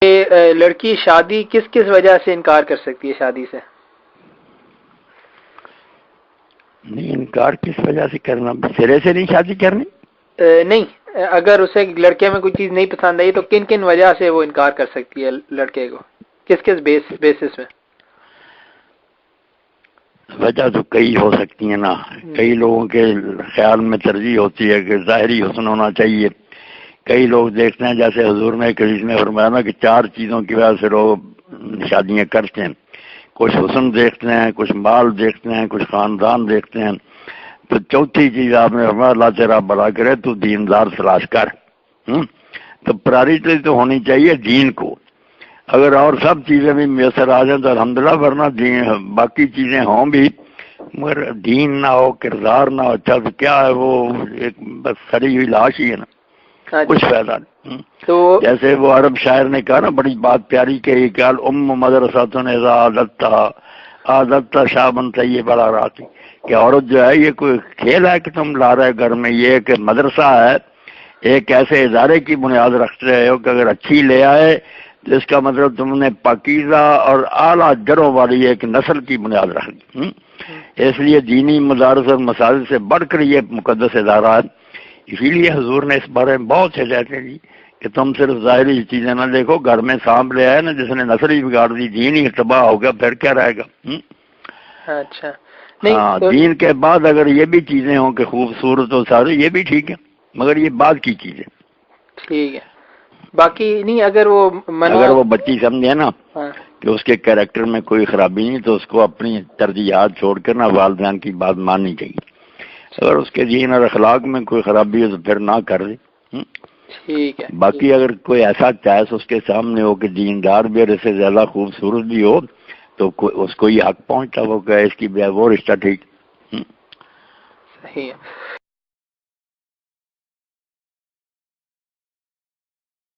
کہ لڑکی شادی کس کس وجہ سے انکار کر سکتی ہے شادی سے؟ نہیں، انکار کس وجہ سے کرنا؟ سرے سے نہیں شادی کرنی؟ نہیں، اگر اسے لڑکے میں کوئی چیز نہیں پسند آئی تو کن کن وجہ سے وہ انکار کر سکتی ہے لڑکے کو، کس کس بیسس میں؟ وجہ تو کئی ہو سکتی ہیں نا. کئی لوگوں کے خیال میں ترجیح ہوتی ہے کہ ظاہری حسن ہونا چاہیے. کئی لوگ دیکھتے ہیں، جیسے حضور نے حدیث میں فرمایا نا کہ 4 چیزوں کی وجہ سے لوگ شادیاں کرتے ہیں. کچھ حسن دیکھتے ہیں، کچھ مال دیکھتے ہیں، کچھ خاندان دیکھتے ہیں. تو چوتھی چیز آپ نے فرمایا اللہ تیرا بھلا کرے تو دیندار تلاش کر. تو پرائرٹی تو ہونی چاہیے دین کو. اگر اور سب چیزیں بھی میسر آ جائیں تو الحمدللہ، ورنہ باقی چیزیں ہوں بھی مگر دین نہ ہو، کردار نہ ہو، اچھا تو کیا ہے وہ ایک بس سڑی ہوئی لاش ہی ہے نا، کچھ فائدہ نہیں. تو جیسے وہ عرب شاعر نے کہا نا، بڑی بات پیاری کہی کہ مدرسۃ اذا عادت شابن طیب بڑا راتی، کہ عورت جو ہے یہ کوئی کھیل ہے کہ تم لا رہے گھر میں، یہ ایک مدرسہ ہے، ایک ایسے ادارے کی بنیاد رکھ رہے ہو کہ اگر اچھی لے آئے تو اس کا مطلب تم نے پاکیزہ اور اعلیٰ جڑوں والی ایک نسل کی بنیاد رکھ دی. اس لیے دینی مدارس اور مساجد سے بڑھ کر یہ مقدس ادارہ ہے. اسی لیے حضور نے اس بارے میں بہت ہدایتیں ہیں جی کہ تم صرف ظاہری چیزیں نہ دیکھو. گھر میں سانپ لے آئے نا جس نے نسل ہی بگاڑ دی، دین ہی تباہ ہو گیا، پھر کیا رہے گا؟ اچھا، ہاں، دین کے بعد اگر یہ بھی چیزیں ہوں کہ خوبصورت ہو سارے، یہ بھی ٹھیک ہے، مگر یہ بعد کی چیزیں. ٹھیک ہے. باقی نہیں، اگر وہ بچی سمجھے نا کہ اس کے کیریکٹر میں کوئی خرابی نہیں تو اس کو اپنی ترجیحات چھوڑ کر نا والدین کی بات ماننی چاہیے. اگر اس کے دین اور اخلاق میں کوئی خرابی ہے تو پھر نہ کر دے. ٹھیک ہے. باقی اگر کوئی ایسا چائس اس کے سامنے ہو کہ دیندار بھی اور اس سے زیادہ خوبصورت بھی ہو تو اس کو یہ حق پہنچتا وہ کہ اس کی وہ رشتہ ٹھیک. صحیح ہے.